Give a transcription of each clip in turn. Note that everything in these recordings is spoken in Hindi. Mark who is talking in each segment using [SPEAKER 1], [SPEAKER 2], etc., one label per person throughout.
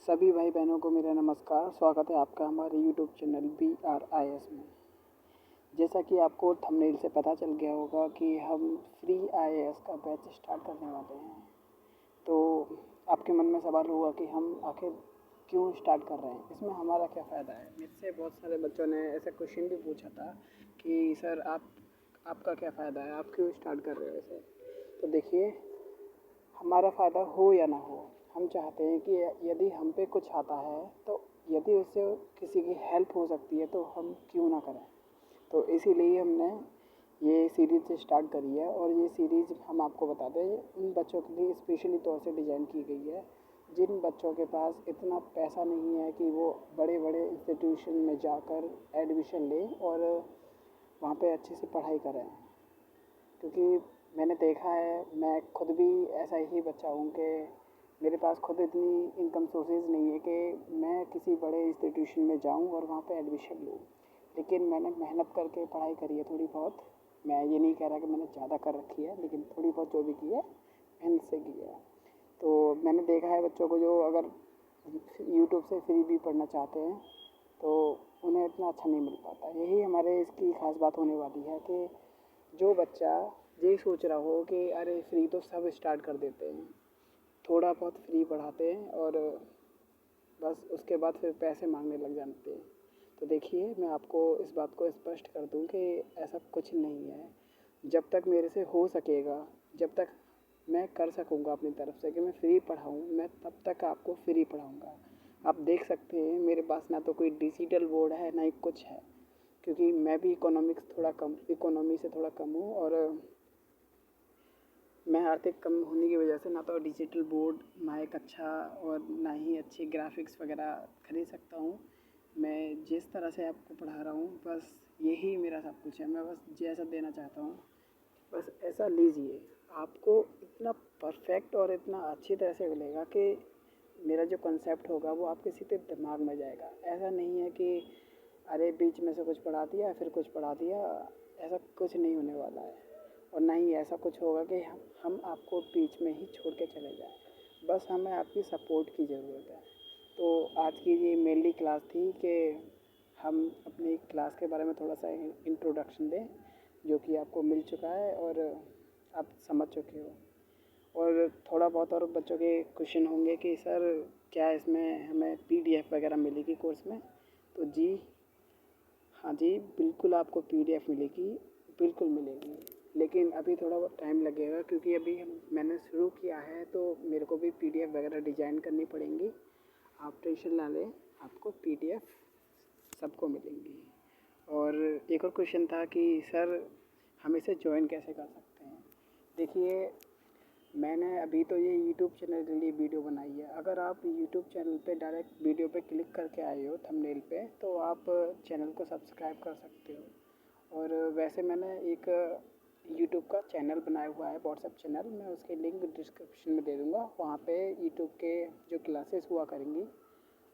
[SPEAKER 1] सभी भाई बहनों को मेरा नमस्कार। स्वागत है आपका हमारे यूट्यूब चैनल BRIS में। जैसा कि आपको थंबनेल से पता चल गया होगा कि हम फ्री IAS का बैच स्टार्ट करने वाले हैं। तो आपके मन में सवाल होगा कि हम आखिर क्यों स्टार्ट कर रहे हैं, इसमें हमारा क्या फ़ायदा है। मुझसे बहुत सारे बच्चों ने ऐसा क्वेश्चन भी पूछा था कि सर आपका क्या फ़ायदा है, आप क्यों स्टार्ट कर रहे हो ऐसे। तो देखिए, हमारा फ़ायदा हो या ना हो, हम चाहते हैं कि यदि हम पे कुछ आता है तो यदि उससे किसी की हेल्प हो सकती है तो हम क्यों ना करें। तो इसीलिए हमने ये सीरीज़ स्टार्ट करी है और ये सीरीज़ हम आपको बता दें उन बच्चों के लिए स्पेशली तौर से डिज़ाइन की गई है जिन बच्चों के पास इतना पैसा नहीं है कि वो बड़े बड़े इंस्टीट्यूशन में जाकर एडमिशन लें और वहाँ पे अच्छे से पढ़ाई करें। क्योंकि मैंने देखा है, मैं खुद भी ऐसा ही बच्चा हूँ कि मेरे पास खुद इतनी इनकम सोर्सेज नहीं है कि मैं किसी बड़े इंस्टीट्यूशन में जाऊँ और वहाँ पे एडमिशन लूँ। लेकिन मैंने मेहनत करके पढ़ाई करी है थोड़ी बहुत। मैं ये नहीं कह रहा कि मैंने ज़्यादा कर रखी है, लेकिन थोड़ी बहुत जो भी की है मेहनत से की है। तो मैंने देखा है बच्चों को जो अगर यूट्यूब से फ्री भी पढ़ना चाहते हैं तो उन्हें इतना अच्छा नहीं मिल पाता। यही हमारे इसकी ख़ास बात होने वाली है कि जो बच्चा ये सोच रहा हो कि अरे फ्री तो सब स्टार्ट कर देते हैं, थोड़ा बहुत फ्री पढ़ाते हैं और बस उसके बाद फिर पैसे मांगने लग जाते हैं। तो देखिए, मैं आपको इस बात को स्पष्ट कर दूं कि ऐसा कुछ नहीं है। जब तक मेरे से हो सकेगा, जब तक मैं कर सकूंगा अपनी तरफ से कि मैं फ्री पढ़ाऊँ, मैं तब तक आपको फ्री पढ़ाऊँगा। आप देख सकते हैं मेरे पास ना तो कोई डिजिटल बोर्ड है ना ही कुछ है, क्योंकि मैं भी इकोनॉमी से थोड़ा कम हूँ और मैं आर्थिक कम होने की वजह से ना तो डिजिटल बोर्ड, ना एक अच्छा और ना ही अच्छी ग्राफिक्स वगैरह खरीद सकता हूँ। मैं जिस तरह से आपको पढ़ा रहा हूँ बस यही मेरा सब कुछ है। मैं बस जैसा देना चाहता हूँ बस ऐसा लीजिए। आपको इतना परफेक्ट और इतना अच्छी तरह से मिलेगा कि मेरा जो कॉन्सेप्ट होगा वो आपके सीधे दिमाग में जाएगा। ऐसा नहीं है कि अरे बीच में से कुछ पढ़ा दिया फिर कुछ पढ़ा दिया, ऐसा कुछ नहीं होने वाला है। और ना ही ऐसा कुछ होगा कि हम आपको बीच में ही छोड़ के चले जाएं। बस हमें आपकी सपोर्ट की ज़रूरत है। तो आज की ये मेनली क्लास थी कि हम अपनी क्लास के बारे में थोड़ा सा इंट्रोडक्शन दें, जो कि आपको मिल चुका है और आप समझ चुके हो। और थोड़ा बहुत और बच्चों के क्वेश्चन होंगे कि सर क्या इसमें हमें PDF वगैरह मिलेगी कोर्स में। तो जी हाँ जी, बिल्कुल आपको PDF मिलेगी, बिल्कुल मिलेगी। लेकिन अभी थोड़ा बहुत टाइम लगेगा क्योंकि अभी मैंने शुरू किया है तो मेरे को भी PDF वगैरह डिज़ाइन करनी पड़ेंगी। आप टेंशन ना लें, आपको PDF सबको मिलेंगी। और एक और क्वेश्चन था कि सर हम इसे ज्वाइन कैसे कर सकते हैं। देखिए, मैंने अभी तो ये यूट्यूब चैनल के लिए वीडियो बनाई है। अगर आप यूट्यूब चैनल पे डायरेक्ट वीडियो पे क्लिक करके आए हो थंबनेल पे तो आप चैनल को सब्सक्राइब कर सकते हो। और वैसे मैंने एक यूट्यूब का चैनल बनाया हुआ है, व्हाट्सएप चैनल। मैं उसकी लिंक डिस्क्रिप्शन में दे दूँगा। वहाँ पे यूट्यूब के जो क्लासेस हुआ करेंगी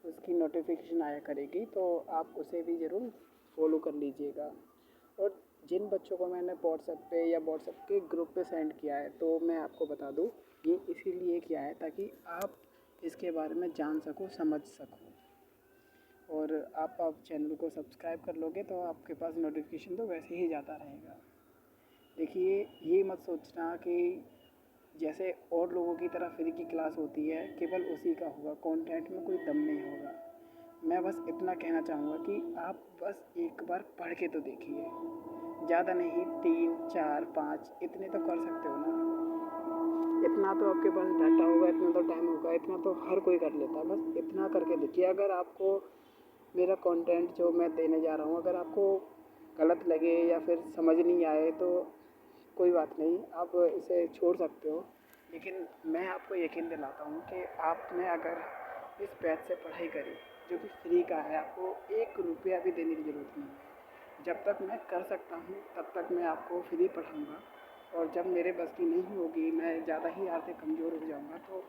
[SPEAKER 1] उसकी नोटिफिकेशन आया करेगी, तो आप उसे भी ज़रूर फॉलो कर लीजिएगा। और जिन बच्चों को मैंने व्हाट्सएप पे या व्हाट्सएप के ग्रुप पे सेंड किया है तो मैं आपको बता दूँ ये इसीलिए किया है ताकि आप इसके बारे में जान सको, समझ सको। और आप चैनल को सब्सक्राइब कर लोगे तो आपके पास नोटिफिकेशन तो वैसे ही जाता रहेगा। देखिए, ये मत सोचना कि जैसे और लोगों की तरह फ्री की क्लास होती है केवल उसी का होगा, कंटेंट में कोई दम नहीं होगा। मैं बस इतना कहना चाहूँगा कि आप बस एक बार पढ़ के तो देखिए, ज़्यादा नहीं, 3 4 5 इतने तो कर सकते हो ना। इतना तो आपके पास डाटा होगा, इतना तो टाइम होगा, इतना तो हर कोई कर लेता है। बस इतना करके देखिए। अगर आपको मेरा कंटेंट जो मैं देने जा रहा हूँ अगर आपको गलत लगे या फिर समझ नहीं आए तो कोई बात नहीं, आप इसे छोड़ सकते हो। लेकिन मैं आपको यकीन दिलाता हूँ कि आपने अगर इस बैच से पढ़ाई करी जो कि फ्री का है, आपको 1 रुपया भी देने की ज़रूरत नहीं है। जब तक मैं कर सकता हूँ तब तक मैं आपको फ्री पढ़ाऊँगा और जब मेरे बस की नहीं होगी, मैं ज़्यादा ही आर्थिक कमज़ोर हो जाऊँगा तो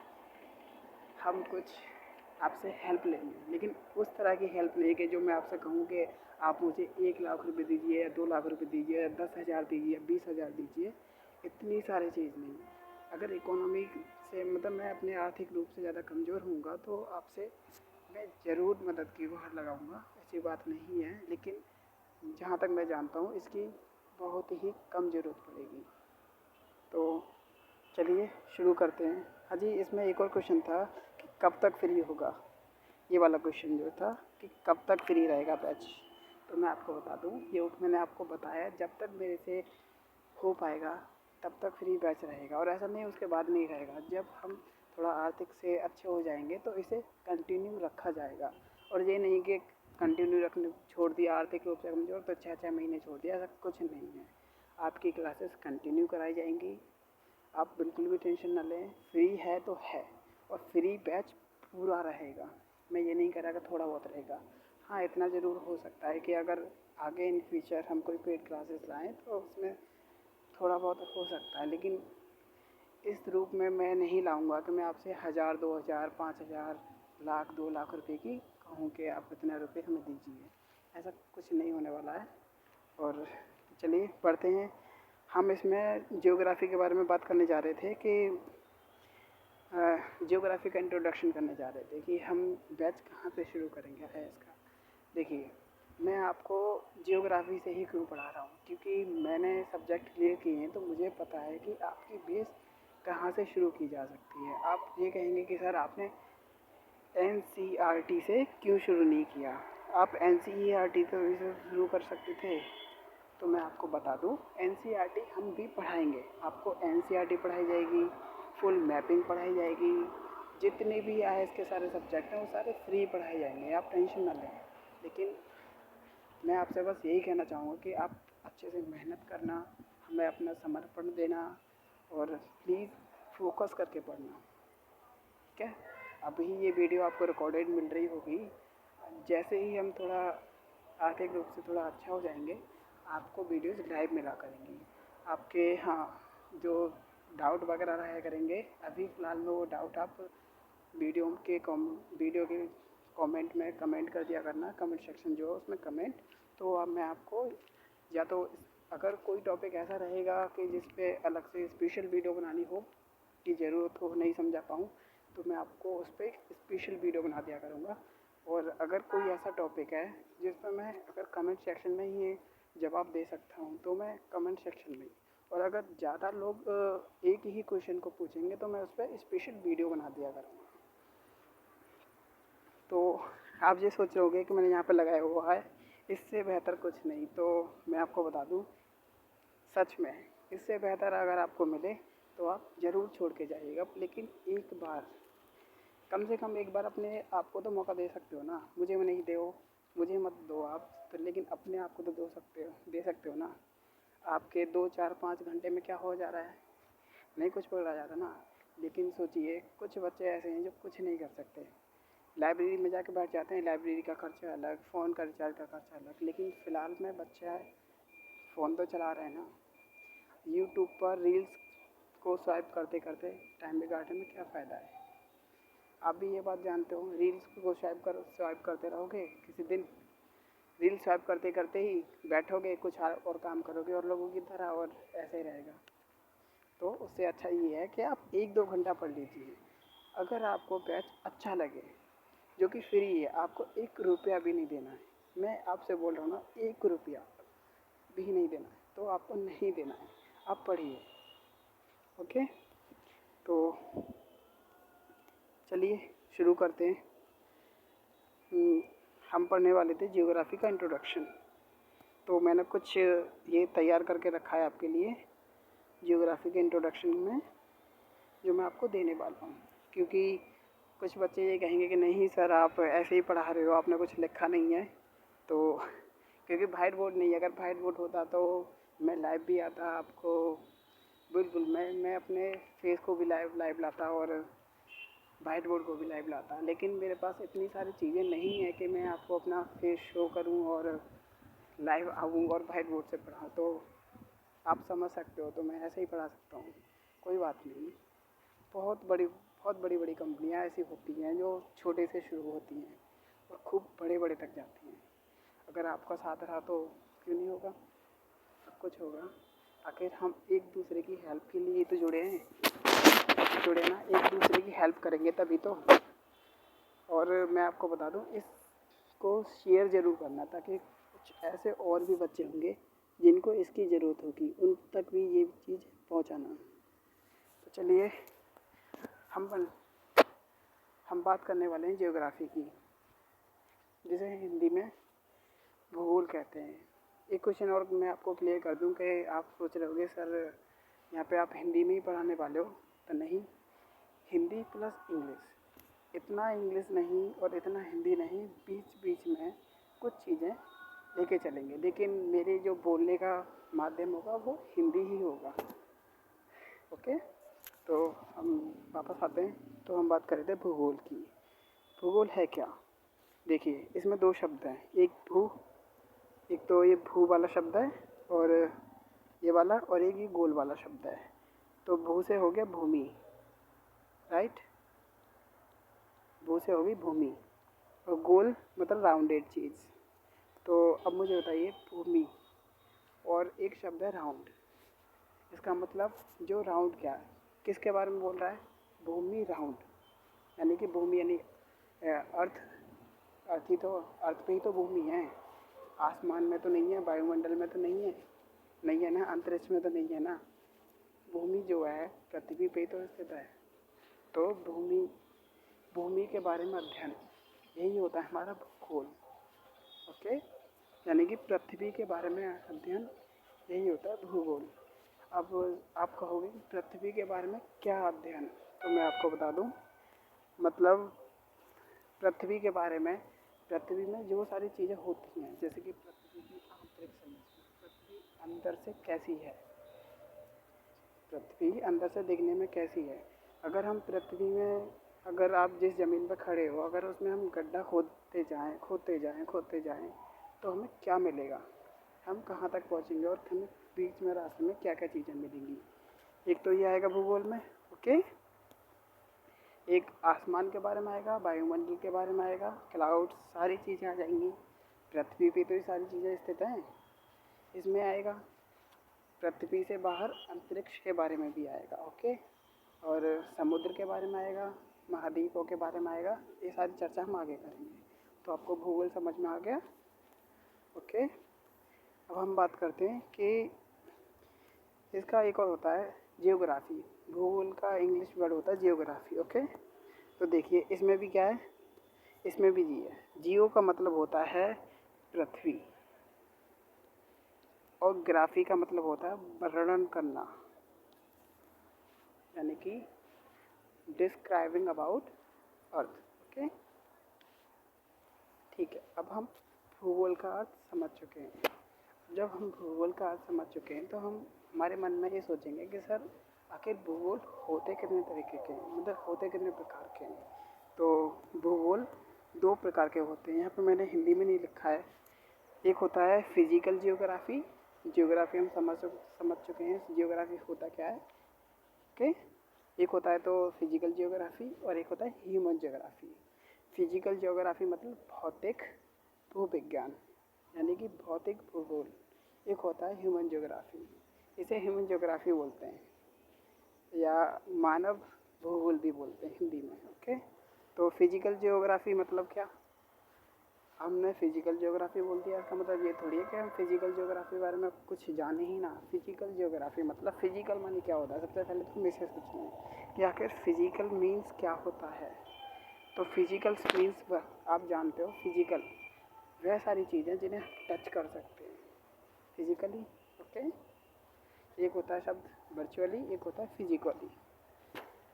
[SPEAKER 1] हम कुछ आपसे हेल्प लेंगे। लेकिन उस तरह की हेल्प नहीं कि जो मैं आपसे कहूँ कि आप मुझे 1 लाख रुपए दीजिए या 2 लाख रुपए दीजिए या 10,000 दीजिए या 20,000 दीजिए। इतनी सारी चीज़ नहीं। अगर इकोनॉमी आपसे मतलब मैं अपने आर्थिक रूप से ज़्यादा कमज़ोर हूँगा तो आपसे मैं ज़रूर मदद की गुहार लगाऊँगा, ऐसी बात नहीं है। लेकिन जहाँ तक मैं जानता हूँ इसकी बहुत ही कम ज़रूरत पड़ेगी। तो चलिए शुरू करते हैं। हाँ जी, इसमें एक और क्वेश्चन था कि कब तक फ्री होगा। ये वाला क्वेश्चन जो था कि कब तक फ्री रहेगा बैच, तो मैं आपको बता दूँ, ये मैंने आपको बताया जब तक मेरे से हो पाएगा तब तक फ्री बैच रहेगा, और ऐसा नहीं उसके बाद नहीं रहेगा। जब हम थोड़ा आर्थिक से अच्छे हो जाएंगे तो इसे कंटिन्यू रखा जाएगा, और ये नहीं कि कंटिन्यू रखने छोड़ दिया आर्थिक रूप से कमज़ोर तो 6-6 महीने छोड़ दिया, ऐसा कुछ नहीं है। आपकी क्लासेस कंटिन्यू कराई जाएंगी, आप बिल्कुल भी टेंशन ना लें। फ्री है तो है, और फ्री बैच पूरा रहेगा। मैं ये नहीं कह रहा कि थोड़ा बहुत रहेगा। हाँ, इतना ज़रूर हो सकता है कि अगर आगे इन फ्यूचर हम कोई पेड क्लासेस लाएँ तो उसमें थोड़ा बहुत हो सकता है, लेकिन इस रूप में मैं नहीं लाऊंगा कि मैं आपसे 1000, 2000, 5000, लाख, 2 लाख रुपए की कहूँ कि आप इतने रुपए हमें दीजिए। ऐसा कुछ नहीं होने वाला है। और चलिए पढ़ते हैं। हम इसमें जियोग्राफी के बारे में बात करने जा रहे थे कि जियोग्राफी का इंट्रोडक्शन करने जा रहे थे कि हम बैच कहाँ से शुरू करेंगे है इसका। देखिए, मैं आपको जियोग्राफी से ही क्यों पढ़ा रहा हूँ, क्योंकि मैंने सब्जेक्ट क्लियर किए हैं तो मुझे पता है कि आपकी बेस कहाँ से शुरू की जा सकती है। आप ये कहेंगे कि सर आपने NCERT से क्यों शुरू नहीं किया। आप NCERT तो इसे शुरू कर सकते थे। तो मैं आपको बता दूं, NCERT हम भी पढ़ाएंगे। आपको NCERT पढ़ाई जाएगी, फुल मैपिंग पढ़ाई जाएगी, जितने भी IAS के सारे सब्जेक्ट हैं वो सारे फ्री पढ़ाए जाएंगे, आप टेंशन ना लें। लेकिन मैं आपसे बस यही कहना चाहूँगा कि आप अच्छे से मेहनत करना, हमें अपना समर्पण देना, और प्लीज़ फोकस करके पढ़ना, ठीक है। अभी ये वीडियो आपको रिकॉर्डेड मिल रही होगी। जैसे ही हम थोड़ा आर्थिक रूप से थोड़ा अच्छा हो जाएंगे, आपको वीडियोस लाइव मिला करेंगी। आपके जो डाउट वगैरह रहा करेंगे, अभी फ़िलहाल में वो डाउट आप वीडियो के कमेंट में कमेंट कर दिया करना। कमेंट सेक्शन जो है उसमें कमेंट, तो अब मैं आपको या तो अगर कोई टॉपिक ऐसा रहेगा कि जिस पे अलग से स्पेशल वीडियो बनानी हो, की ज़रूरत हो, नहीं समझा पाऊँ, तो मैं आपको उस पर स्पेशल वीडियो बना दिया करूँगा। और अगर कोई ऐसा टॉपिक है जिस पर मैं अगर कमेंट सेक्शन में ही जवाब दे सकता हूँ तो मैं कमेंट सेक्शन में, और अगर ज़्यादा लोग एक ही क्वेश्चन को पूछेंगे तो मैं उस पर स्पेशल वीडियो बना दिया करूँगा। तो आप ये सोच रहे होंगे कि मैंने यहाँ पर लगाया हुआ है, इससे बेहतर कुछ नहीं। तो मैं आपको बता दूँ, सच में इससे बेहतर अगर आपको मिले तो आप ज़रूर छोड़ के जाइएगा। लेकिन एक बार, कम से कम एक बार अपने आप को तो मौका दे सकते हो ना। मुझे नहीं दो, मुझे मत दो आप तो, लेकिन अपने आप को तो दे सकते हो ना। आपके 2, 4, 5 घंटे में क्या हो जा रहा है, नहीं कुछ पढ़ा जाता ना। लेकिन सोचिए, कुछ बच्चे ऐसे हैं जो कुछ नहीं कर सकते, लाइब्रेरी में जाके बैठ जाते हैं, लाइब्रेरी का खर्चा अलग, फ़ोन का रिचार्ज का खर्चा अलग। लेकिन फ़िलहाल में बच्चा फ़ोन तो चला रहे हैं ना, यूट्यूब पर रील्स को स्वाइप करते करते टाइम बिगाड़ने में क्या फ़ायदा है। आप भी ये बात जानते हो, रील्स को स्वाइप करते रहोगे, किसी दिन रील स्वाइप करते करते ही बैठोगे, कुछ और काम करोगे और लोगों की तरह, और ऐसे ही रहेगा। तो उससे अच्छा ये है कि आप 1-2 घंटा पढ़ लीजिए। अगर आपको बैच अच्छा लगे, जो कि फ्री है, आपको 1 रुपया भी नहीं देना है, मैं आपसे बोल रहा हूँ ना, 1 रुपया भी नहीं देना है, तो आपको नहीं देना है, आप पढ़िए। ओके, तो चलिए शुरू करते हैं। हम पढ़ने वाले थे जियोग्राफी का इंट्रोडक्शन। तो मैंने कुछ ये तैयार करके रखा है आपके लिए जियोग्राफी के इंट्रोडक्शन में, जो मैं आपको देने वाला हूँ। क्योंकि कुछ बच्चे ये कहेंगे कि नहीं सर आप ऐसे ही पढ़ा रहे हो, आपने कुछ लिखा नहीं है। तो क्योंकि वाइट बोर्ड नहीं है, अगर वाइट बोर्ड होता तो मैं लाइव भी आता आपको, बिल्कुल मैं अपने फेस को भी लाइव लाता और वाइट बोर्ड को भी लाइव लाता। लेकिन मेरे पास इतनी सारी चीज़ें नहीं है कि मैं आपको अपना फेस शो करूं और लाइव आऊँ और वाइट बोर्ड से पढ़ाऊँ। तो आप समझ सकते हो, तो मैं ऐसे ही पढ़ा सकता हूँ, कोई बात नहीं। बहुत बड़ी बड़ी कंपनियाँ ऐसी होती हैं जो छोटे से शुरू होती हैं और खूब बड़े बड़े तक जाती हैं। अगर आपका साथ रहा तो क्यों नहीं होगा, सब कुछ होगा। आखिर हम एक दूसरे की हेल्प के लिए तो जुड़े हैं। जुड़े ना, एक दूसरे की हेल्प करेंगे तभी तो। और मैं आपको बता दूं, इसको शेयर ज़रूर करना, ताकि कुछ ऐसे और भी बच्चे होंगे जिनको इसकी ज़रूरत होगी, उन तक भी ये चीज़ पहुंचाना। तो चलिए हम बन हम बात करने वाले हैं ज्योग्राफी की, जिसे हिंदी में भूगोल कहते हैं। एक क्वेश्चन और मैं आपको क्लियर कर दूं कि आप सोच रहे होंगे सर यहाँ पे आप हिंदी में ही पढ़ाने वाले हो, तो नहीं, हिंदी प्लस इंग्लिश। इतना इंग्लिश नहीं और इतना हिंदी नहीं, बीच बीच में कुछ चीज़ें लेके चलेंगे, लेकिन मेरे जो बोलने का माध्यम होगा वो हिंदी ही होगा। ओके, तो हम वापस आते हैं। तो हम बात कर रहे थे भूगोल की। भूगोल है क्या? देखिए, इसमें दो शब्द हैं, एक तो ये भू वाला शब्द है, और ये वाला, और एक ये गोल वाला शब्द है। तो भू से हो गया भूमि, राइट, भू से होगी भूमि, और गोल मतलब राउंडेड चीज़। तो अब मुझे बताइए, भूमि और एक शब्द है राउंड, इसका मतलब जो राउंड क्या है, किसके बारे में बोल रहा है? भूमि राउंड, यानी कि भूमि यानी अर्थ, अर्थ ही तो, अर्थ पे ही तो भूमि है। आसमान में तो नहीं है, वायुमंडल में तो नहीं है ना, अंतरिक्ष में तो नहीं है ना। भूमि जो है पृथ्वी पे ही तो स्थित है। तो भूमि के बारे में अध्ययन, यही होता है हमारा भूगोल। ओके, यानी कि पृथ्वी के बारे में अध्ययन, यही होता है भूगोल। अब आप कहोगे पृथ्वी के बारे में क्या अध्ययन, तो मैं आपको बता दूं, मतलब पृथ्वी के बारे में, पृथ्वी में जो सारी चीज़ें होती हैं, जैसे कि पृथ्वी की आंतरिक संरचना, पृथ्वी अंदर से कैसी है, पृथ्वी अंदर से दिखने में कैसी है। अगर हम पृथ्वी में, अगर आप जिस ज़मीन पर खड़े हो, अगर उसमें हम गड्ढा खोदते जाएं तो हमें क्या मिलेगा, हम कहाँ तक पहुँचेंगे, और हमें बीच में रास्ते में क्या क्या चीज़ें मिलेंगी। एक तो ये आएगा भूगोल में, ओके, एक आसमान के बारे में आएगा, वायुमंडल के बारे में आएगा, क्लाउड्स, सारी चीज़ें आ जाएंगी। पृथ्वी पे तो ये सारी चीज़ें स्थित हैं। इसमें आएगा पृथ्वी से बाहर अंतरिक्ष के बारे में भी आएगा, ओके, और समुद्र के बारे में आएगा, महाद्वीपों के बारे में आएगा। ये सारी चर्चा हम आगे करेंगे। तो आपको भूगोल समझ में आ गया, ओके। अब हम बात करते हैं कि इसका एक और होता है जियोग्राफी। भूगोल का इंग्लिश वर्ड होता है जियोग्राफी, ओके। तो देखिए, इसमें भी क्या है, इसमें भी जी है। जियो का मतलब होता है पृथ्वी, और ग्राफी का मतलब होता है वर्णन करना, यानी कि डिस्क्राइबिंग अबाउट अर्थ, ओके। ठीक है, अब हम भूगोल का अर्थ समझ चुके हैं। जब हम भूगोल का अर्थ समझ चुके हैं तो हम, हमारे मन में ये सोचेंगे कि सर आखिर भूगोल होते कितने तरीके के हैं, मतलब होते कितने प्रकार के हैं। तो भूगोल दो प्रकार के होते हैं, यहाँ पर मैंने हिंदी में नहीं लिखा है। एक होता है फिजिकल जियोग्राफी, जियोग्राफी हम समझ चुके हैं जियोग्राफी होता क्या है, ओके। एक होता है तो फिजिकल जियोग्राफी, और एक होता है ह्यूमन जियोग्राफी। फिजिकल जियोग्राफी मतलब भौतिक भूविज्ञान, यानी कि भौतिक भूगोल। एक होता है ह्यूमन जियोग्राफी, इसे ह्यूमन जियोग्राफी बोलते हैं, या मानव भूगोल भी बोलते हैं हिंदी में, ओके। तो फिजिकल जियोग्राफी मतलब क्या, हमने फिजिकल जियोग्राफी बोल दिया, इसका मतलब ये थोड़ी है कि हम फिजिकल जियोग्राफी के बारे में कुछ जाने ही ना। फिजिकल जियोग्राफी मतलब, फिजिकल मानी क्या होता है, सबसे पहले तो हम इसे सोचें कि आखिर फिजिकल मीन्स क्या होता है। तो फिजिकल मीन्स, आप जानते हो, फिजिकल वह सारी चीज़ें जिन्हें टच कर सकते हैं फिजिकली, ओके। एक होता है शब्द वर्चुअली, एक होता है फिजिकली।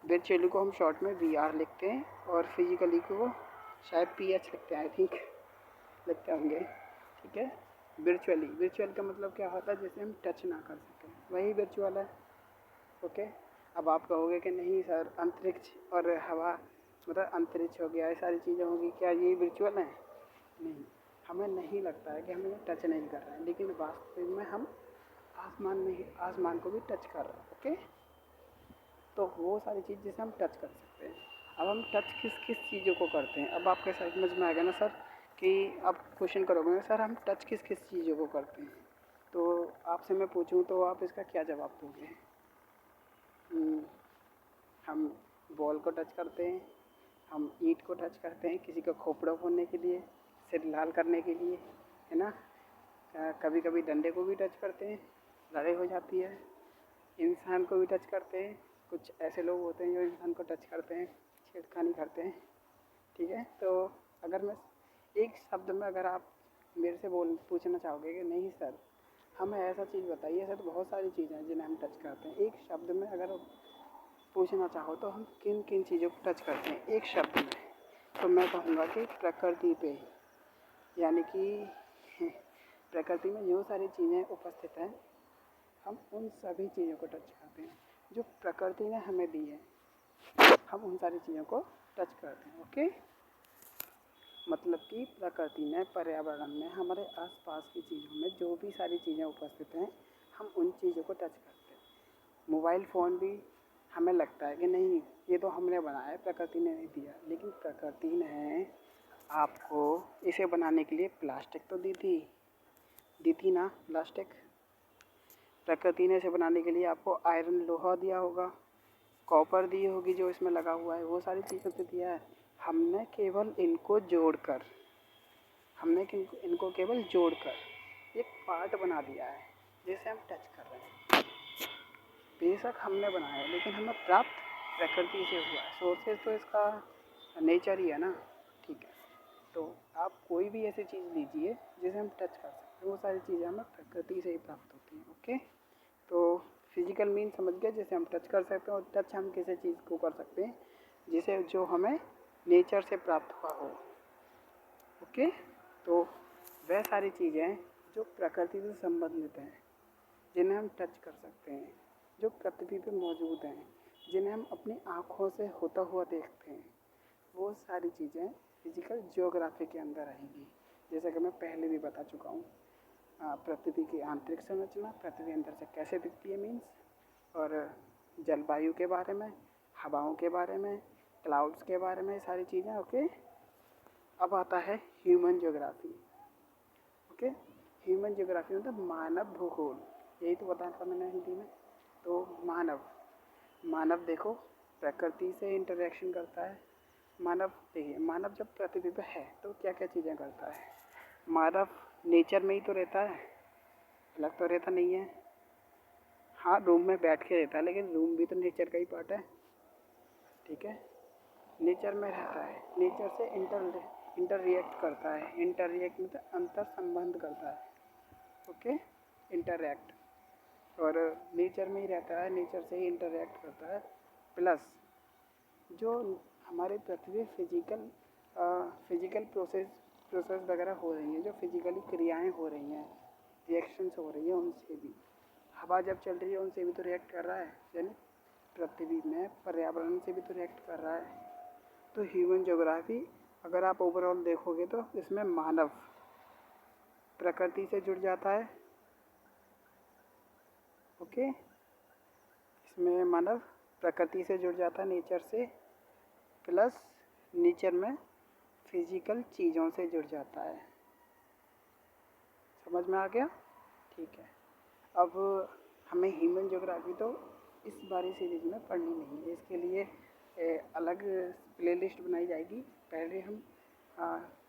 [SPEAKER 1] वर्चुअली को हम शॉर्ट में VR लिखते हैं, और फिजिकली को शायद PH लिखते हैं, आई थिंक लिखते होंगे, ठीक है। वर्चुअल का मतलब क्या होता है, जैसे हम टच ना कर सकें, वही वर्चुअल है, ओके। अब आप कहोगे कि नहीं सर, अंतरिक्ष और हवा, मतलब अंतरिक्ष हो गया, ये सारी चीज़ें होंगी, क्या ये वर्चुअल हैं? नहीं, हमें नहीं लगता है कि हम इन्हें टच नहीं कर रहे हैं, लेकिन वास्तविक में हम आसमान को भी टच कर रहे हैं, ओके। तो वो सारी चीज़ जिसे हम टच कर सकते हैं। अब हम टच किस किस चीज़ों को करते हैं, अब आपके समझ में आएगा ना सर, कि आप क्वेश्चन करोगे ना सर हम टच किस किस चीज़ों को करते हैं, तो आपसे मैं पूछूं तो आप इसका क्या जवाब दोगे? हम बॉल को टच करते हैं, हम ईंट को टच करते हैं किसी का खोपड़ा फोड़ने के लिए, सिर लाल करने के लिए, है ना। कभी कभी डंडे को भी टच करते हैं, लड़ाई हो जाती है। इंसान को भी टच करते हैं, कुछ ऐसे लोग होते हैं जो इंसान को टच करते हैं, छेड़खानी करते हैं, ठीक है। तो अगर मैं एक शब्द में, अगर आप मेरे से पूछना चाहोगे कि नहीं सर हमें ऐसा चीज़ बताइए, ऐसा तो बहुत सारी चीज़ें हैं जिन्हें हम टच करते हैं, एक शब्द में अगर पूछना चाहो तो हम किन किन चीज़ों को टच करते हैं एक शब्द में, तो मैं कहूँगा कि प्रकृति पे, यानी कि प्रकृति में जो सारी चीज़ें उपस्थित हैं हम उन सभी चीज़ों को टच करते हैं जो प्रकृति ने हमें दी है, हम उन सारी चीज़ों को टच करते हैं। ओके, मतलब कि प्रकृति में, पर्यावरण में, हमारे आसपास की चीज़ों में जो भी सारी चीज़ें उपस्थित हैं हम उन चीज़ों को टच करते हैं। मोबाइल फ़ोन भी हमें लगता है कि नहीं ये तो हमने बनाया है, प्रकृति ने नहीं दिया, लेकिन प्रकृति ने आपको इसे बनाने के लिए प्लास्टिक तो दी थी ना। प्लास्टिक प्रकृति ने इसे बनाने के लिए आपको आयरन लोहा दिया होगा, कॉपर दी होगी जो इसमें लगा हुआ है, वो सारी चीज़ों से दिया है। हमने केवल इनको जोड़कर एक पार्ट बना दिया है जिसे हम टच कर रहे हैं। बेशक हमने बनाया है लेकिन हमें प्राप्त प्रकृति से हुआ है, सोर्सेज तो इसका नेचर ही है ना, ठीक है। तो आप कोई भी ऐसी चीज़ लीजिए जिसे हम टच कर सकते हैं, वो सारी चीज़ें हमें प्रकृति से ही प्राप्त होती हैं। ओके, तो फिजिकल मीन समझ गए, जिसे हम टच कर सकते हैं, और टच हम किसी चीज़ को कर सकते हैं जिसे जो हमें नेचर से प्राप्त हुआ हो। ओके, तो वह सारी चीज़ें जो प्रकृति से संबंधित हैं, जिन्हें हम टच कर सकते हैं, जो पृथ्वी पे मौजूद हैं, जिन्हें हम अपनी आँखों से होता हुआ देखते हैं, वो सारी चीज़ें फिजिकल ज्योग्राफी के अंदर आएंगी। जैसे कि मैं पहले भी बता चुका हूँ, पृथ्वी की आंतरिक संरचना, पृथ्वी अंदर से कैसे दिखती है मीन्स, और जलवायु के बारे में, हवाओं के बारे में, क्लाउड्स के बारे में, सारी चीज़ें। ओके, अब आता है human geography. Okay, human geography मतलब मानव भूगोल, यही तो बताया था मैंने हिंदी में। तो मानव देखो प्रकृति से इंटरेक्शन करता है। मानव देखिए, मानव जब पृथ्वी पर है तो क्या क्या चीज़ें करता है। मानव नेचर में ही तो रहता है, अलग तो रहता नहीं है। हाँ, रूम में बैठ के रहता है लेकिन रूम भी तो नेचर का ही पार्ट है, ठीक है। नेचर में रहता है, नेचर से इंटर रिएक्ट करता है। इंटर रिएक्ट मतलब अंतर संबंध करता है। ओके, इंटरैक्ट, और नेचर में ही रहता है, नेचर से ही इंटरैक्ट करता है। प्लस जो हमारे पृथ्वी फिजिकल प्रोसेस वगैरह हो रही हैं, जो फिजिकली क्रियाएं हो रही हैं, रिएक्शंस हो रही हैं, उनसे भी, हवा जब चल रही है उनसे भी तो रिएक्ट कर रहा है, यानी पृथ्वी में पर्यावरण से भी तो रिएक्ट कर रहा है। तो ह्यूमन ज्योग्राफी अगर आप ओवरऑल देखोगे तो इसमें मानव प्रकृति से जुड़ जाता है। ओके, इसमें मानव प्रकृति से जुड़ जाता है, नेचर से, प्लस नेचर में फिजिकल चीज़ों से जुड़ जाता है। समझ में आ गया? ठीक है। अब हमें ह्यूमन ज्योग्राफी तो इस बारी सीरीज में पढ़नी नहीं है, इसके लिए अलग प्लेलिस्ट बनाई जाएगी। पहले हम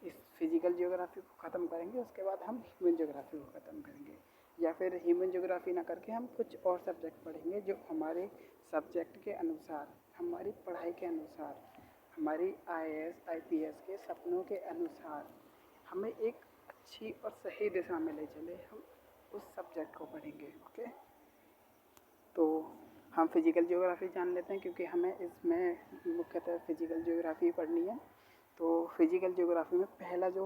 [SPEAKER 1] इस फिजिकल ज्योग्राफी को ख़त्म करेंगे, उसके बाद हम ह्यूमन ज्योग्राफी को ख़त्म करेंगे, या फिर ह्यूमन ज्योग्राफी ना करके हम कुछ और सब्जेक्ट पढ़ेंगे जो हमारे सब्जेक्ट के अनुसार, हमारी पढ़ाई के अनुसार, हमारी IAS IPS के सपनों के अनुसार हमें एक अच्छी और सही दिशा में ले चले, हम उस सब्जेक्ट को पढ़ेंगे। ओके, तो हम फिजिकल ज्योग्राफी जान लेते हैं क्योंकि हमें इसमें मुख्यतः फिजिकल ज्योग्राफी पढ़नी है। तो फिजिकल ज्योग्राफी में पहला जो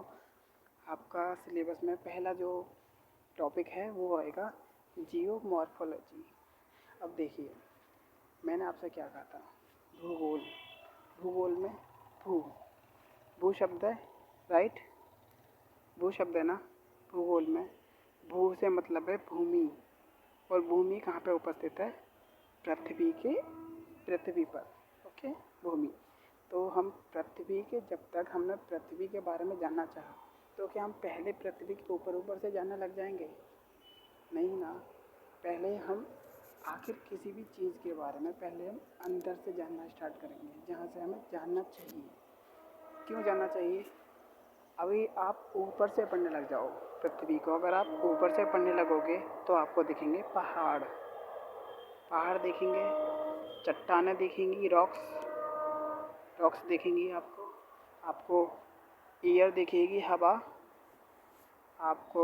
[SPEAKER 1] आपका सिलेबस में पहला जो टॉपिक है वो आएगा जियोमॉर्फोलॉजी। अब देखिए, मैंने आपसे क्या कहा था, भूगोल। भूगोल में भू शब्द है, राइट, भू शब्द है ना। भूगोल में भू से मतलब है भूमि, और भूमि कहाँ पे उपस्थित है? पृथ्वी पर। ओके, भूमि। तो हम पृथ्वी के, जब तक हमने पृथ्वी के बारे में जानना चाहा तो क्या हम पहले पृथ्वी के ऊपर से जानने लग जाएंगे? नहीं ना, पहले हम आखिर किसी भी चीज़ के बारे में पहले हम अंदर से जानना स्टार्ट करेंगे, जहाँ से हमें जानना चाहिए। क्यों जानना चाहिए? अभी आप ऊपर से पढ़ने लग जाओ पृथ्वी को, अगर आप ऊपर से पढ़ने लगोगे तो आपको दिखेंगे पहाड़, पहाड़ दिखेंगे, चट्टानें दिखेंगी, रॉक्स, रॉक्स दिखेंगी आपको, आपको एयर दिखेगी, हवा, आपको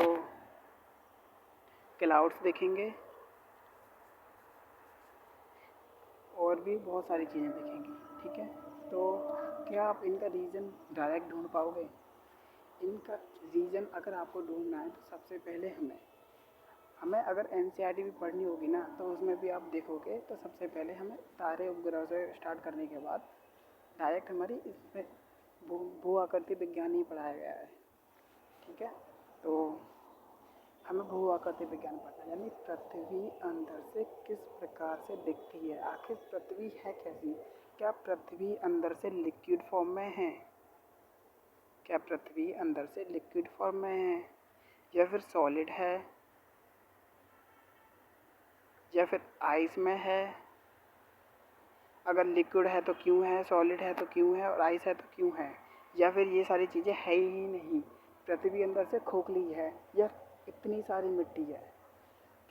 [SPEAKER 1] क्लाउड्स दिखेंगे और भी बहुत सारी चीज़ें दिखेंगी। ठीक है, तो क्या आप इनका रीज़न डायरेक्ट ढूंढ पाओगे? इनका रीज़न अगर आपको ढूंढना है तो सबसे पहले हमें हमें अगर एनसीईआरटी भी पढ़नी होगी ना, तो उसमें भी आप देखोगे तो सबसे पहले हमें तारे उपग्रह से स्टार्ट करने के बाद डायरेक्ट हमारी इसमें भू आकृति विज्ञान ही पढ़ाया गया है। ठीक है, तो हमें भू आकृति विज्ञान पढ़ना है, यानी पृथ्वी अंदर से किस प्रकार से दिखती है, आखिर पृथ्वी है कैसी। क्या पृथ्वी अंदर से लिक्विड फॉर्म में है? क्या पृथ्वी अंदर से लिक्विड फॉर्म में है, या फिर सॉलिड है, या फिर आइस में है? अगर लिक्विड है तो क्यों है, सॉलिड है तो क्यों है, और आइस है तो क्यों है? या फिर ये सारी चीज़ें है ही नहीं, पृथ्वी अंदर से खोखली है, या इतनी सारी मिट्टी है?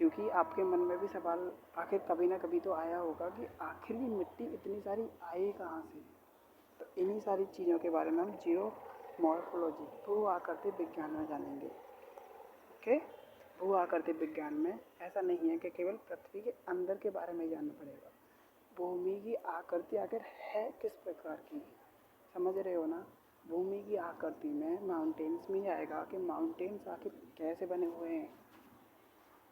[SPEAKER 1] क्योंकि आपके मन में भी सवाल आखिर कभी ना कभी तो आया होगा कि आखिर ये मिट्टी इतनी सारी आई कहाँ से। तो इन्हीं सारी चीज़ों के बारे में हम जियो मॉर्फोलॉजी भू आकृति विज्ञान में जानेंगे। ओके, भू आकृति विज्ञान में ऐसा नहीं है कि केवल पृथ्वी के अंदर के बारे में जानना पड़ेगा, भूमि की आकृति आखिर है किस प्रकार की, समझ रहे हो ना? भूमि की आकृति में माउंटेन्स में आएगा कि माउंटेन्स आखिर कैसे बने हुए हैं,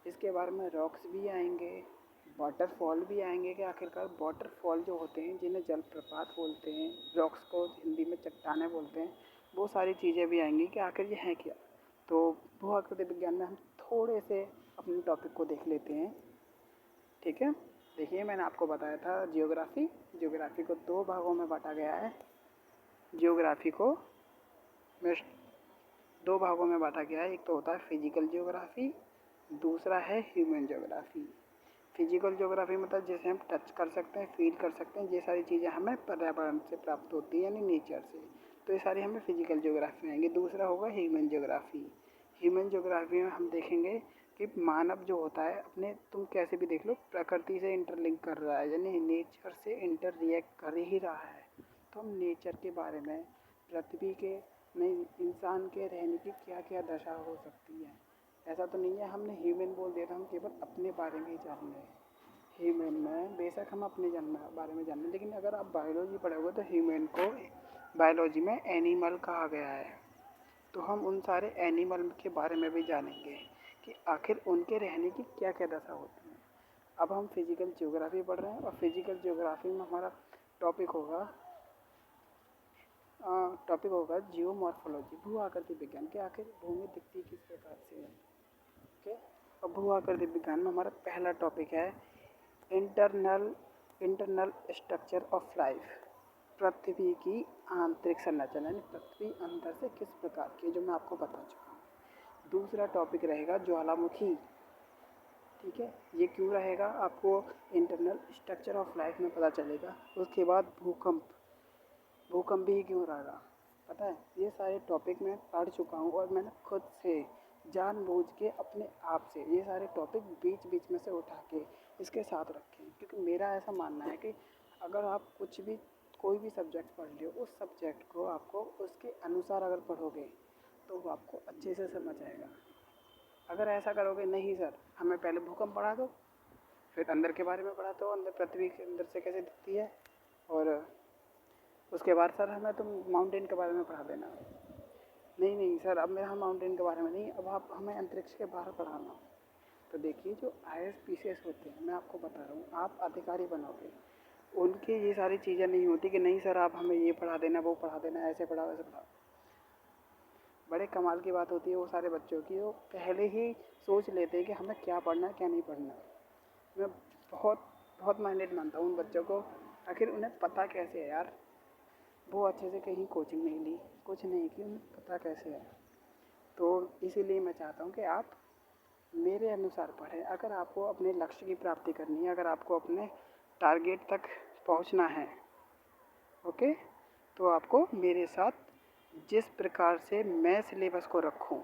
[SPEAKER 1] इसके बारे में रॉक्स भी आएंगे, वाटरफॉल भी आएंगे कि आखिरकार वाटरफॉल जो होते हैं जिन्हें जलप्रपात बोलते हैं, रॉक्स को हिंदी में चट्टानें बोलते हैं, वो सारी चीज़ें भी आएंगी कि आखिर ये हैं क्या। तो भू आकृति विज्ञान में हम थोड़े से अपने टॉपिक को देख लेते हैं। ठीक है, देखिए मैंने आपको बताया था जियोग्राफी को दो भागों में बांटा गया है। जियोग्राफी को दो भागों में बांटा गया है, एक तो होता है फिजिकल जियोग्राफी, दूसरा है ह्यूमन जियोग्राफी। फिजिकल जियोग्राफी मतलब जैसे हम टच कर सकते हैं, फील कर सकते हैं, ये सारी चीज़ें हमें पर्यावरण से प्राप्त होती हैं, यानी नेचर से, तो ये सारी हमें फिजिकल जियोग्राफी में आएंगी। दूसरा होगा ह्यूमन जियोग्राफी। ह्यूमन जियोग्राफी में हम देखेंगे कि मानव जो होता है अपने, तुम कैसे भी देख लो, प्रकृति से इंटरलिंक कर रहा है, यानी नेचर से इंटर रिएक्ट कर ही रहा है। तो हम नेचर के बारे में, पृथ्वी के में इंसान के रहने की क्या क्या दशा हो सकती है, ऐसा तो नहीं है हमने ह्यूमन बोल दिया तो हम केवल अपने बारे में ही जान रहे हैं। ह्यूमन में बेशक हम अपने बारे में जान रहे हैं, लेकिन अगर आप बायोलॉजी पढ़ोगे तो ह्यूमन को बायोलॉजी में एनिमल कहा गया है। तो हम उन सारे एनिमल के बारे में भी जानेंगे कि आखिर उनके रहने की क्या क्या दशा होती है। अब हम फिजिकल जियोग्राफी पढ़ रहे हैं, और फिजिकल जियोग्राफी में हमारा टॉपिक होगा जियोमॉर्फोलॉजी, भू आकृति विज्ञान, कि आखिर भूमि दिखती किस प्रकार से है। ओके, अब भू आकृति विज्ञान में हमारा पहला टॉपिक है इंटरनल स्ट्रक्चर ऑफ लाइफ, पृथ्वी की आंतरिक संरचना, यानी पृथ्वी अंदर से किस प्रकार की, जो मैं आपको बता चुका हूँ। दूसरा टॉपिक रहेगा ज्वालामुखी। ठीक है, ये क्यों रहेगा आपको इंटरनल स्ट्रक्चर ऑफ लाइफ में पता चलेगा। उसके बाद भूकंप भी क्यों रहेगा पता है। ये सारे टॉपिक मैं पढ़ चुका हूँ, और मैंने खुद से जानबूझ के अपने आप से ये सारे टॉपिक बीच बीच में से उठा के इसके साथ रखे, क्योंकि मेरा ऐसा मानना है कि अगर आप कोई भी सब्जेक्ट पढ़ लो, उस सब्जेक्ट को आपको उसके अनुसार अगर पढ़ोगे तो वो आपको अच्छे से समझ आएगा। अगर ऐसा करोगे नहीं सर हमें पहले भूकंप पढ़ा दो, फिर अंदर के बारे में पढ़ा दो, अंदर पृथ्वी के अंदर से कैसे दिखती है, और उसके बाद सर हमें तुम माउंटेन के बारे में पढ़ा देना। नहीं सर, अब मेरा माउंटेन के बारे में नहीं, अब आप हमें अंतरिक्ष के बाहर पढ़ाना। तो देखिए जो IAS होते हैं, मैं आपको बता रहा हूँ, आप अधिकारी बनोगे, उनके ये सारी चीज़ें नहीं होती कि नहीं सर आप हमें ये पढ़ा देना, वो पढ़ा देना, ऐसे पढ़ाओ वैसे पढ़ाओ। बड़े कमाल की बात होती है वो सारे बच्चों की, वो पहले ही सोच लेते हैं कि हमें क्या पढ़ना है क्या नहीं पढ़ना। मैं बहुत बहुत माइंडेड मानता हूँ उन बच्चों को। आखिर उन्हें पता कैसे है यार, वो अच्छे से कहीं कोचिंग नहीं ली, कुछ नहीं की, उन्हें पता कैसे है। तो इसीलिए मैं चाहता हूँ कि आप मेरे अनुसार पढ़ें। अगर आपको अपने लक्ष्य की प्राप्ति करनी है, अगर आपको अपने टारगेट तक पहुंचना है, ओके, तो आपको मेरे साथ जिस प्रकार से मैं सिलेबस को रखूं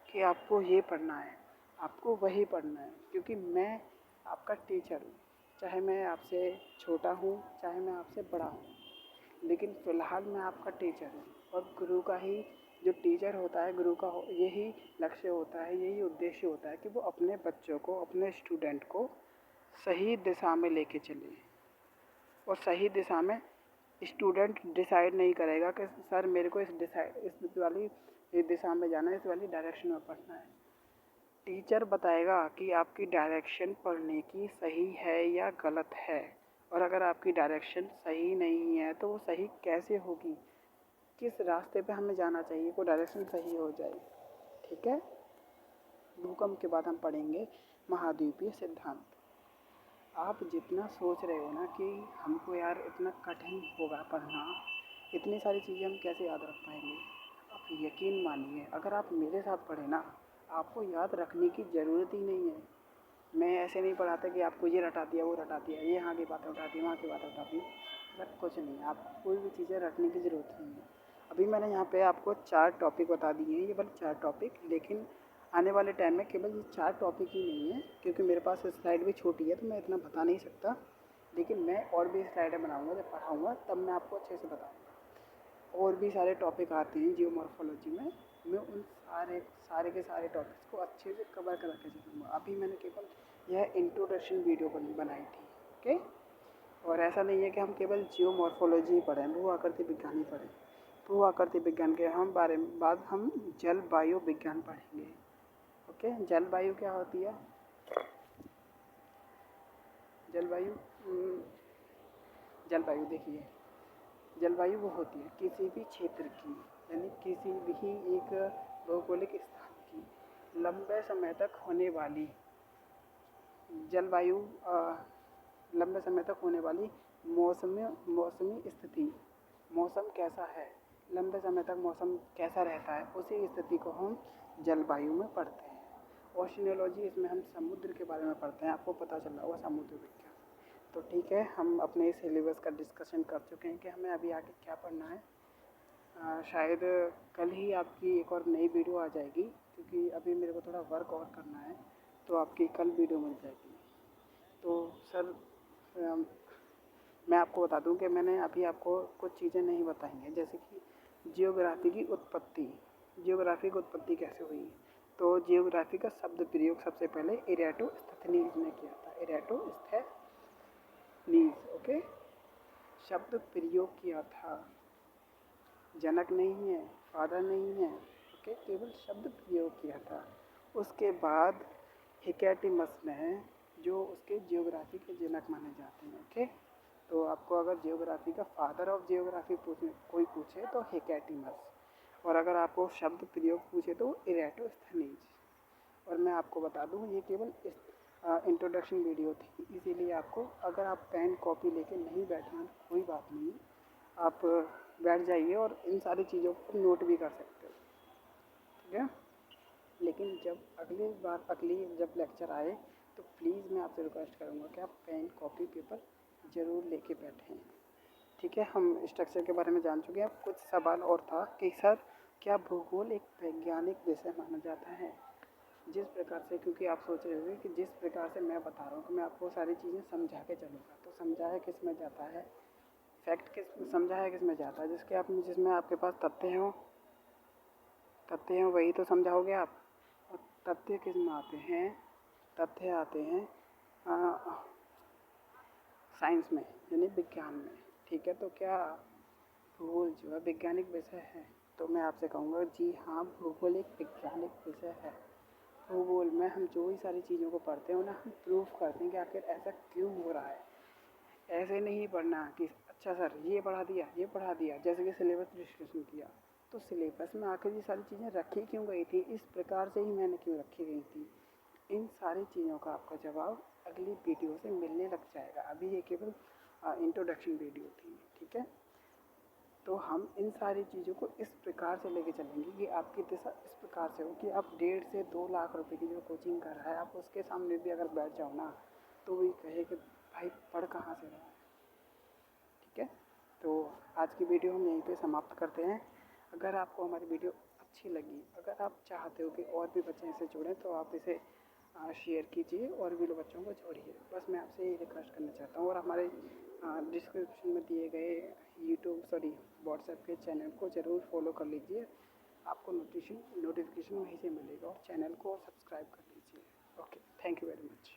[SPEAKER 1] कि आपको ये पढ़ना है, आपको वही पढ़ना है, क्योंकि मैं आपका टीचर हूँ। चाहे मैं आपसे छोटा हूँ, चाहे मैं आपसे बड़ा हूँ, लेकिन फ़िलहाल मैं आपका टीचर हूँ। और गुरु का ही जो टीचर होता है, गुरु का यही लक्ष्य होता है, यही उद्देश्य होता है कि वो अपने बच्चों को, अपने स्टूडेंट को सही दिशा में लेके चले। और सही दिशा में स्टूडेंट डिसाइड नहीं करेगा कि सर मेरे को इस वाली दिशा में जाना है, इस वाली डायरेक्शन में पढ़ना है। टीचर बताएगा कि आपकी डायरेक्शन पढ़ने की सही है या गलत है। और अगर आपकी डायरेक्शन सही नहीं है तो वो सही कैसे होगी, किस रास्ते पे हमें जाना चाहिए वो डायरेक्शन सही हो जाए। ठीक है। भूकंप के बाद हम पढ़ेंगे महाद्वीपीय सिद्धांत। आप जितना सोच रहे हो ना कि हमको यार इतना कठिन होगा पढ़ना, इतनी सारी चीज़ें हम कैसे याद रख पाएंगे, आप यकीन मानिए अगर आप मेरे साथ पढ़े ना, आपको याद रखने की ज़रूरत ही नहीं है। मैं ऐसे नहीं पढ़ाता कि आपको ये रटा दिया, वो रटा दिया, ये यहाँ की बातें उठा दी, वहाँ की बातें उठा दी, बट कुछ नहीं। आपको कोई भी चीज़ें रटने की ज़रूरत नहीं है। अभी मैंने यहाँ पे आपको 4 टॉपिक बता दिए हैं, ये बस 4 टॉपिक, लेकिन आने वाले टाइम में केवल ये 4 टॉपिक ही नहीं है, क्योंकि मेरे पास स्लाइड भी छोटी है तो मैं इतना बता नहीं सकता। लेकिन मैं और भी स्लाइडें बनाऊँगा, जब पढ़ाऊँगा तब मैं आपको अच्छे से बताऊँगा। और भी सारे टॉपिक आते हैं जियोमॉर्फोलॉजी में, मैं उन सारे के सारे टॉपिक्स को अच्छे से कवर करा के चलूँगा। अभी मैंने केवल यह इंट्रोडक्शन वीडियो बनाई थी, ओके। और ऐसा नहीं है कि हम केवल जियोमॉर्फोलॉजी ही पढ़ें, भू आकृति विज्ञान ही पढ़ें। भू आकृति विज्ञान के बाद हम जलवायु विज्ञान पढ़ेंगे, ओके। जलवायु क्या होती है? जलवायु जलवायु देखिए, जलवायु वो होती है किसी भी क्षेत्र की, यानी किसी भी एक भौगोलिक स्थान की लंबे समय तक होने वाली जलवायु, लंबे समय तक होने वाली मौसमी स्थिति। मौसम कैसा है, लंबे समय तक मौसम कैसा रहता है, उसी स्थिति को हम जलवायु में पढ़ते हैं। ओशिनोलॉजी, इसमें हम समुद्र के बारे में पढ़ते हैं। आपको पता चल रहा होगा समुद्र विज्ञान। तो ठीक है, हम अपने सिलेबस का डिस्कशन कर चुके हैं कि हमें अभी आगे क्या पढ़ना है। शायद कल ही आपकी एक और नई वीडियो आ जाएगी, क्योंकि अभी मेरे को थोड़ा वर्क और करना है, तो आपकी कल वीडियो मिल जाएगी। तो सर मैं आपको बता दूं कि मैंने अभी आपको कुछ चीज़ें नहीं बताई हैं, जैसे कि जियोग्राफी की उत्पत्ति। जियोग्राफी की उत्पत्ति कैसे हुई? तो जियोग्राफी का शब्द प्रयोग सबसे पहले इरेटोस्थनीज ने किया था। इरेटोस्थनीज, ओके, शब्द प्रयोग किया था। जनक नहीं है, फादर नहीं है, ओके, केवल शब्द प्रयोग किया था। उसके बाद हिकैटिमस ने, जो उसके जियोग्राफी के जनक माने जाते हैं, ओके। तो आपको अगर जियोग्राफी का फादर ऑफ जियोग्राफी कोई पूछे तो हिकैटिमस, और अगर आपको शब्द प्रयोग पूछे तो इरेटोस्थनीज। और मैं आपको बता दूं ये केवल इंट्रोडक्शन वीडियो थी, इसीलिए आपको, अगर आप पेन कॉपी लेके नहीं बैठे हैं कोई बात नहीं, आप बैठ जाइए और इन सारी चीज़ों को नोट भी कर सकते हो, ठीक है। लेकिन जब लेक्चर आए तो प्लीज़ मैं आपसे रिक्वेस्ट करूँगा कि आप पेन कॉपी पेपर ज़रूर लेके बैठें, ठीक है। हम स्ट्रक्चर के बारे में जान चुके हैं। कुछ सवाल और था कि सर क्या भूगोल एक वैज्ञानिक विषय माना जाता है? जिस प्रकार से, क्योंकि आप सोच रहे होंगे कि जिस प्रकार से मैं बता रहा हूँ कि मैं आपको सारी चीज़ें समझा के चलूँगा, तो समझाया किस में जाता है, फैक्ट किस समझाया किस में जाता है, जिसमें आपके पास तथ्य हों वही तो समझाओगे आप। और तथ्य किस में आते हैं? तथ्य आते हैं साइंस में, यानी विज्ञान में, ठीक है। तो क्या भूगोल जो है वैज्ञानिक विषय है? तो मैं आपसे कहूँगा जी हाँ, भूगोल एक वैज्ञानिक विषय है। भूगोल में हम जो भी सारी चीज़ों को पढ़ते हैं ना, हम प्रूफ करते हैं कि आखिर ऐसा क्यों हो रहा है। ऐसे नहीं पढ़ना कि अच्छा सर ये पढ़ा दिया, जैसे कि सिलेबस डिस्कशन किया, तो सिलेबस में आखिर ये सारी चीज़ें रखी क्यों गई थी, इस प्रकार से ही मैंने क्यों रखी गई थी। इन सारी चीज़ों का आपका जवाब अगली वीडियो से मिलने लग जाएगा। अभी ये केवल इंट्रोडक्शन वीडियो थी, ठीक है। तो हम इन सारी चीज़ों को इस प्रकार से लेके चलेंगे कि आपकी दिशा इस प्रकार से हो कि आप 1.5 से 2 लाख रुपए की जो कोचिंग कर रहा है, आप उसके सामने भी अगर बैठ जाओ ना, तो वही कहे कि भाई पढ़ कहाँ से रहा है। ठीक है, तो आज की वीडियो हम यहीं पे समाप्त करते हैं। अगर आपको हमारी वीडियो अच्छी लगी, अगर आप चाहते हो कि और भी बच्चे इससे जुड़ें, तो आप इसे शेयर कीजिए और भी लोग बच्चों को जोड़िए। बस मैं आपसे यही रिक्वेस्ट करना चाहता हूँ। और हमारे डिस्क्रिप्शन में दिए गए व्हाट्सएप के चैनल को ज़रूर फॉलो कर लीजिए। आपको नोटिफिकेशन वहीं से मिलेगा, और चैनल को सब्सक्राइब कर लीजिए। Okay, thank you very much.